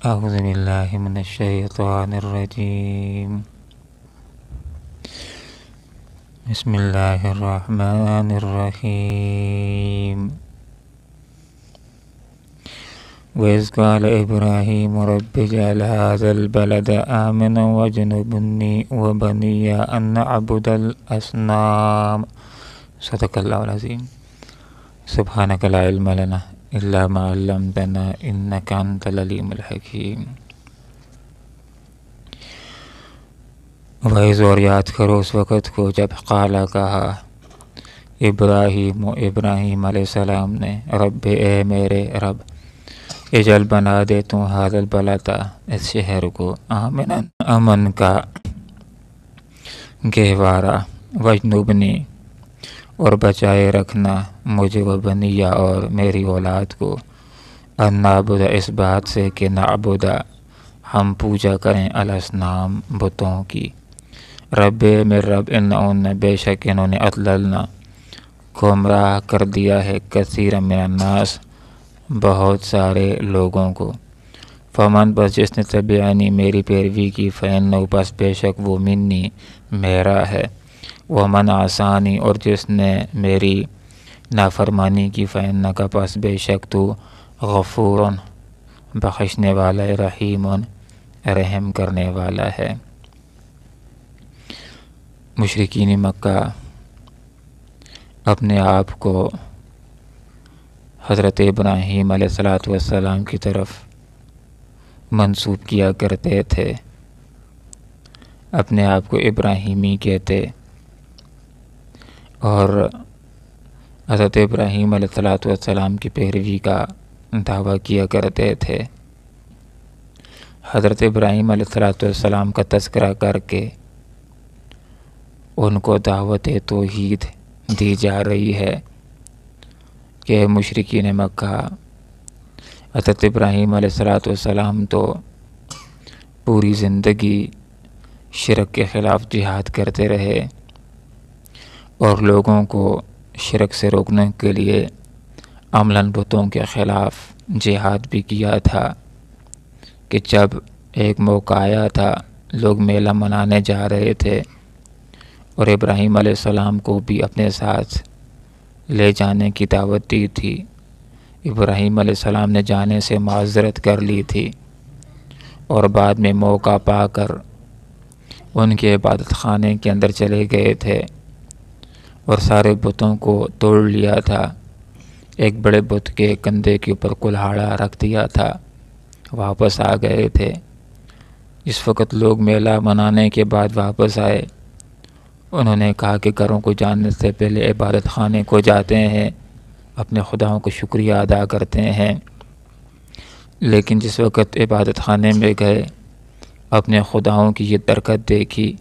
أعوذ بالله من الشيطان الرجيم. بسم الله الرحمن الرحيم. وإذ قال إبراهيم رب اجعل هذا البلد آمنا واجنبني وبني أن نعبد الأصنام. صدق الله العظيم. سبحانك لا علم لنا إلا ما علمتنا إنك أنت العليم الحكيم. وعظ اور یاد کرو اس وقت کو جب قال کہا ابراہیم علیہ السلام نے رب اے میرے رب اجل بنا دے تو هذا البلد اس شہر کو آمنا امن کا گہوارہ وجنبنی اور بچائے رکھنا مجھے و بنیہ اور میری اولاد کو ان نعبد اس بات سے کہ نعبد ہم پوجا کریں الاسنام بتوں کی رب میرے رب انہوں بے شک انہوں نے اضللنا گمراہ کر دیا ہے کثیر من الناس بہت سارے لوگوں کو فمن بس جس نے تبعانی میری پیروی کی فإنہ بس بے شک وہ منی میرا ہے ومن عصانی اور جس نے میری نافرمانی کی فإنک پس بے شک تو غفور بخشنے والا رحیم رحم کرنے والا ہے۔ مشرکین مکہ اپنے آپ کو حضرت ابراہیم علیہ السلام کی طرف منسوب کیا کرتے تھے، اپنے آپ کو ابراہیمی کہتے اور حضرت ابراہیم علیہ السلام کی پیروی کا دعویٰ کیا کرتے تھے۔ حضرت ابراہیم علیہ السلام کا تذکرہ کر کے ان کو دعوت توحید دی جا رہی ہے کہ مشرکین مکہ حضرت ابراہیم علیہ السلام تو پوری زندگی شرک کے خلاف جہاد کرتے رہے اور لوگوں کو شرک سے روکنے کے لیے عملاً بتوں کے خلاف جہاد بھی کیا تھا کہ جب ایک موقع آیا تھا لوگ میلہ منانے جا رہے تھے اور ابراہیم علیہ السلام کو بھی اپنے ساتھ لے جانے کی دعوت دی تھی، ابراہیم علیہ السلام نے جانے سے معذرت کر لی تھی اور بعد میں موقع پا کر ان کے عبادت خانے کے اندر چلے گئے تھے اور سارے بتوں کو توڑ لیا تھا، ایک بڑے بت کے کندھے کے اوپر کلہاڑا رکھ دیا تھا، واپس آ گئے تھے۔ اس وقت لوگ میلہ منانے کے بعد واپس آئے، انہوں نے کہا کہ گھروں کو جانے سے پہلے عبادت خانے کو جاتے ہیں، اپنے خداؤں کو شکریہ ادا کرتے ہیں، لیکن جس وقت عبادت خانے میں گئے اپنے خداؤں کی یہ درگت دیکھی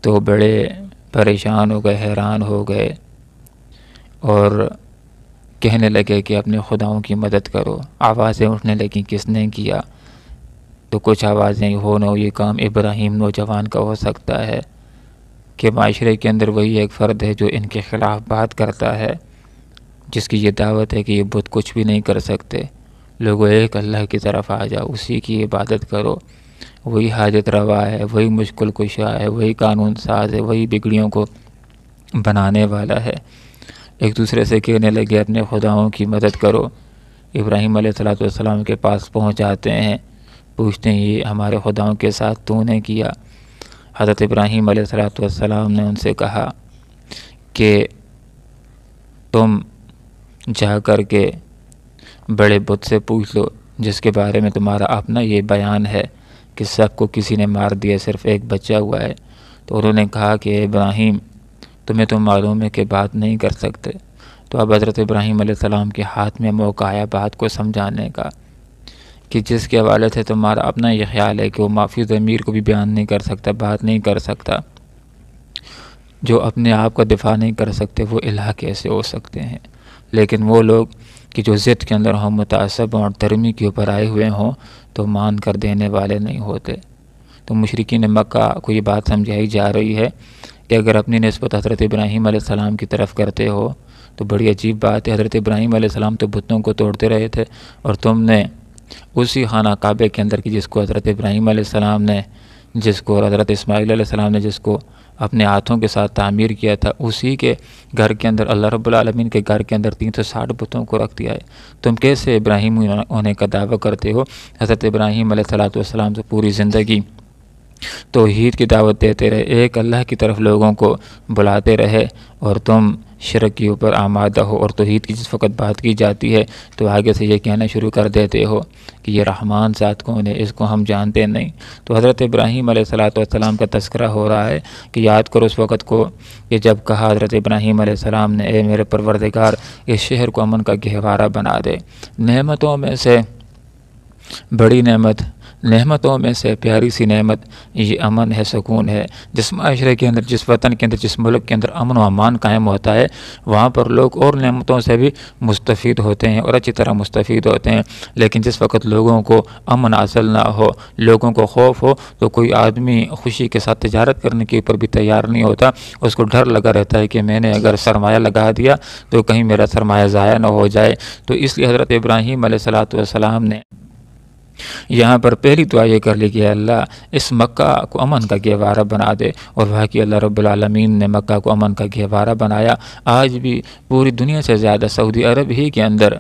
تو بڑے پریشان ہو گئے، حیران ہو گئے اور کہنے لگے کہ اپنے خداؤں کی مدد کرو۔ آوازیں اٹھنے لگیں، کس نے کیا؟ تو کچھ آوازیں ہو نہ ہو یہ کام ابراہیم نوجوان کا ہو سکتا ہے کہ معاشرے کے اندر وہی ایک فرد ہے جو ان کے خلاف بات کرتا ہے، جس کی یہ دعوت ہے کہ یہ بت کچھ بھی نہیں کر سکتے، لوگوں ایک اللہ کی طرف آ جاؤ، اسی کی عبادت کرو، وہی حاجت روا ہے، وہی مشکل کشا ہے، وہی قانون ساز ہے، وہی بگڑیوں کو بنانے والا ہے۔ ایک دوسرے سے کہنے لگے اپنے خداؤں کی مدد کرو۔ ابراہیم علیہ السلام کے پاس پہنچ جاتے ہیں، پوچھتے ہیں یہ ہمارے خداؤں کے ساتھ تو نے کیا؟ حضرت ابراہیم علیہ السلام نے ان سے کہا کہ تم جا کر کے بڑے بت سے پوچھ لو جس کے بارے میں تمہارا اپنا یہ بیان ہے کہ سب کو کسی نے مار دیا، صرف ایک بچہ ہوا ہے۔ تو انہوں نے کہا کہ ابراہیم تمہیں تو معلوم ہے کہ بات نہیں کر سکتے۔ تو اب حضرت ابراہیم علیہ السلام کے ہاتھ میں موقع آیا بات کو سمجھانے کا کہ جس کے حوالے سے تمہارا اپنا یہ خیال ہے کہ وہ معافی ضمیر کو بھی بیان نہیں کر سکتا، بات نہیں کر سکتا، جو اپنے آپ کا دفاع نہیں کر سکتے وہ الہ کیسے ہو سکتے ہیں؟ لیکن وہ لوگ کہ جو ضد کے اندر ہوں، متعصب اور دھرمی کے اوپر آئے ہوئے ہوں تو مان کر دینے والے نہیں ہوتے۔ تو مشرکین مکہ کو یہ بات سمجھائی جا رہی ہے کہ اگر اپنی نسبت حضرت ابراہیم علیہ السلام کی طرف کرتے ہو تو بڑی عجیب بات ہے، حضرت ابراہیم علیہ السلام تو بتوں کو توڑتے رہے تھے اور تم نے اسی خانہ کعبے کے اندر کی جس کو حضرت ابراہیم علیہ السلام نے، جس کو حضرت اسماعیل علیہ السلام نے جس کو اپنے ہاتھوں کے ساتھ تعمیر کیا تھا، اسی کے گھر کے اندر اللہ رب العالمین کے گھر کے اندر 360 بتوں کو رکھ دیا ہے۔ تم کیسے ابراہیم ہونے کا دعویٰ کرتے ہو؟ حضرت ابراہیم علیہ السلام سے پوری زندگی توحید کی دعوت دیتے رہے، ایک اللہ کی طرف لوگوں کو بلاتے رہے، اور تم شرک کے اوپر آمادہ ہو، اور توحید کی جس وقت بات کی جاتی ہے تو آگے سے یہ کہنا شروع کر دیتے ہو کہ یہ رحمان ذات کون ہے، اس کو ہم جانتے نہیں۔ تو حضرت ابراہیم علیہ السلام کا تذکرہ ہو رہا ہے کہ یاد کرو اس وقت کو کہ جب کہا حضرت ابراہیم علیہ السلام نے، اے میرے پروردگار اس شہر کو امن کا گہوارہ بنا دے۔ نعمتوں میں سے بڑی نعمت، نعمتوں میں سے پیاری سی نعمت یہ امن ہے، سکون ہے۔ جس معاشرے کے اندر، جس وطن کے اندر، جس ملک کے اندر امن و امان قائم ہوتا ہے، وہاں پر لوگ اور نعمتوں سے بھی مستفید ہوتے ہیں اور اچھی طرح مستفید ہوتے ہیں۔ لیکن جس وقت لوگوں کو امن حاصل نہ ہو، لوگوں کو خوف ہو، تو کوئی آدمی خوشی کے ساتھ تجارت کرنے کے اوپر بھی تیار نہیں ہوتا۔ اس کو ڈر لگا رہتا ہے کہ میں نے اگر سرمایہ لگا دیا تو کہیں میرا سرمایہ ضائع نہ ہو جائے۔ تو اس لیے حضرت ابراہیم علیہ السلام نے یہاں پر پہلی دعا یہ کر لی کہ اللہ اس مکہ کو امن کا گہوارہ بنا دے، اور واقعی اللہ رب العالمین نے مکہ کو امن کا گہوارہ بنایا۔ آج بھی پوری دنیا سے زیادہ سعودی عرب ہی کے اندر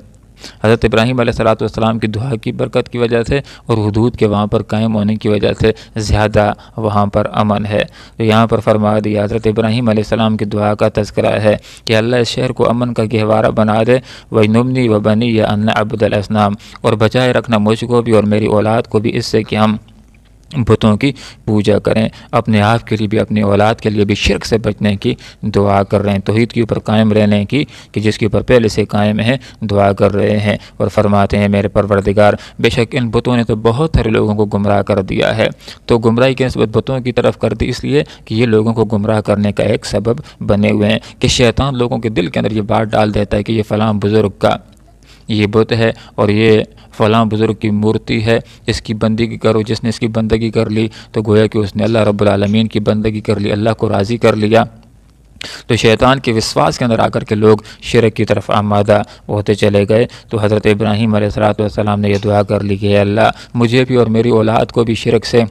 حضرت ابراہیم علیہ السلام کی دعا کی برکت کی وجہ سے اور حدود کے وہاں پر قائم ہونے کی وجہ سے زیادہ وہاں پر امن ہے۔ تو یہاں پر فرما دیا حضرت ابراہیم علیہ السلام کی دعا کا تذکرہ ہے کہ اللہ اس شہر کو امن کا گہوارہ بنا دے، وَجْنُبْنِي وَبَنِيَّ أَن نَعْبُدَ الْأَصْنَامَ، اور بچائے رکھنا مجھ کو بھی اور میری اولاد کو بھی اس سے کہ ہم بتوں کی پوجا کریں۔ اپنے آپ کے لیے بھی، اپنی اولاد کے لیے بھی شرک سے بچنے کی دعا کر رہے ہیں، توحید کے اوپر قائم رہنے کی کہ جس کے اوپر پہلے سے قائم ہیں دعا کر رہے ہیں، اور فرماتے ہیں میرے پروردگار بے شک ان بتوں نے تو بہت سارے لوگوں کو گمراہ کر دیا ہے۔ تو گمراہی کی نسبت بتوں کی طرف کر دی اس لیے کہ یہ لوگوں کو گمراہ کرنے کا ایک سبب بنے ہوئے ہیں، کہ شیطان لوگوں کے دل کے اندر یہ بات ڈال دیتا ہے کہ یہ فلاں بزرگ کا یہ بت ہے اور یہ فلاں بزرگ کی مورتی ہے، اس کی بندگی کرو۔ جس نے اس کی بندگی کر لی تو گویا کہ اس نے اللہ رب العالمین کی بندگی کر لی، اللہ کو راضی کر لیا۔ تو شیطان کے وسواس کے اندر آ کر کے لوگ شرک کی طرف آمادہ ہوتے چلے گئے۔ تو حضرت ابراہیم علیہ السلام نے یہ دعا کر لی کہ اے اللہ مجھے بھی اور میری اولاد کو بھی شرک سے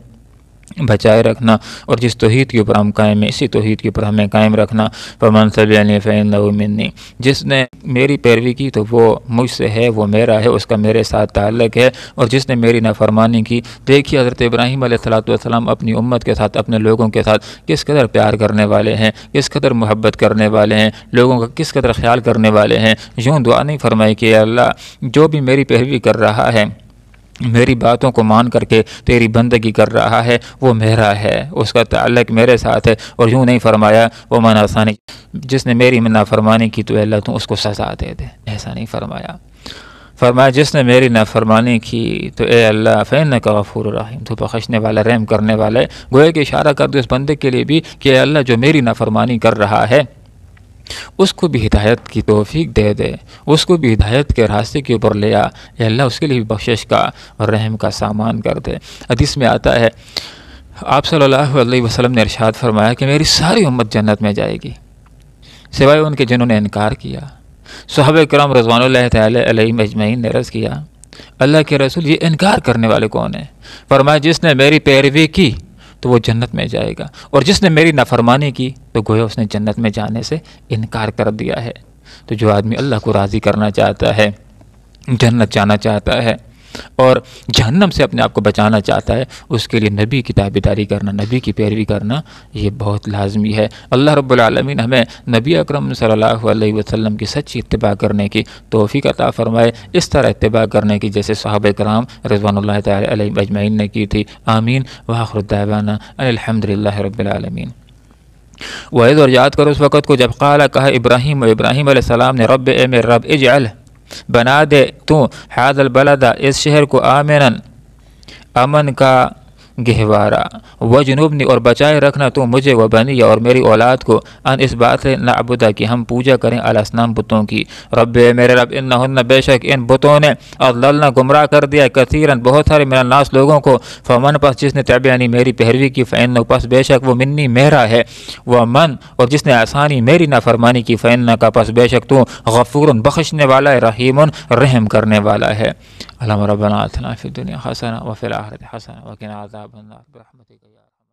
بچائے رکھنا، اور جس توحید کے اوپر ہم قائم ہیں اسی توحید کے اوپر ہمیں قائم رکھنا۔ فَمَن تَبِعَنِي فَإِنَّهُ مِنِّي، جس نے میری پیروی کی تو وہ مجھ سے ہے، وہ میرا ہے، اس کا میرے ساتھ تعلق ہے، اور جس نے میری نافرمانی کی۔ دیکھیے حضرت ابراہیم علیہ السلام اپنی امت کے ساتھ، اپنے لوگوں کے ساتھ کس قدر پیار کرنے والے ہیں، کس قدر محبت کرنے والے ہیں، لوگوں کا کس قدر خیال کرنے والے ہیں۔ یوں دعا نہیں فرمائی کہ اے اللہ جو بھی میری پیروی کر رہا ہے، میری باتوں کو مان کر کے تیری بندگی کر رہا ہے، وہ میرا ہے، اس کا تعلق میرے ساتھ ہے، اور یوں نہیں فرمایا وہ من آسانی جس نے میری نافرمانی کی تو اللہ تو اس کو سزا دے دے، ایسا نہیں فرمایا۔ فرمایا جس نے میری نافرمانی کی تو اے اللہ فإنک غفور رحیم، تو بخشنے والا رحم کرنے والا ہے۔ گویا کہ اشارہ کر دو اس بندے کے لیے بھی کہ اے اللہ جو میری نافرمانی کر رہا ہے اس کو بھی ہدایت کی توفیق دے دے، اس کو بھی ہدایت کے راستے کے اوپر لے آ، اے اللہ اس کے لیے بھی بخشش کا اور رحم کا سامان کر دے۔ حدیث میں آتا ہے آپ صلی اللہ علیہ وسلم نے ارشاد فرمایا کہ میری ساری امت جنت میں جائے گی سوائے ان کے جنہوں نے انکار کیا۔ صحابہ کرام رضوان اللہ تعالی علیہم اجمعین نے عرض کیا اللہ کے رسول یہ انکار کرنے والے کون ہیں؟ فرمایا جس نے میری پیروی کی تو وہ جنت میں جائے گا، اور جس نے میری نافرمانی کی تو گویا اس نے جنت میں جانے سے انکار کر دیا ہے۔ تو جو آدمی اللہ کو راضی کرنا چاہتا ہے، جنت جانا چاہتا ہے اور جہنم سے اپنے آپ کو بچانا چاہتا ہے، اس کے لیے نبی کی تابعداری کرنا، نبی کی پیروی کرنا یہ بہت لازمی ہے۔ اللہ رب العالمین ہمیں نبی اکرم صلی اللہ علیہ وسلم کی سچی اتباع کرنے کی توفیق عطا فرمائے، اس طرح اتباع کرنے کی جیسے صحابہ کرام رضوان اللہ تعالی علیہم اجمعین نے کی تھی۔ آمین وآخر دعوانا ان الحمدللہ رب العالمین۔ وعید اور یاد کرو اس وقت کو جب قال کہا ابراہیم علیہ السلام نے رب اے میرے رب اجعل بنا دے تو حاذ البلد اس شہر کو آمنا امن کا گہوارہ، وجنوبنی اور بچائے رکھنا تو مجھے و بنی اور میری اولاد کو ان اس بات سے نعبدہ کہ ہم پوجا کریں الاصنام بتوں کی۔ رب میرے رب انہن بے شک ان بتوں نے اضللنا گمراہ کر دیا کثیرن بہت سارے من الناس لوگوں کو، فمن پس جس نے تبعنی میری پیروی کی فإنہ پس بے شک وہ منی میرا ہے، ومن اور جس نے آسانی میری نافرمانی کی فإنہ کا پس بے شک تو غفور بخشنے والا ہے، رحیم رحم کرنے والا ہے۔ اللهم ربنا آتنا فی الدنیا حسنہ وفی الآخرۃ حسنہ وقنا عذاب النار برحمتک یا ارحم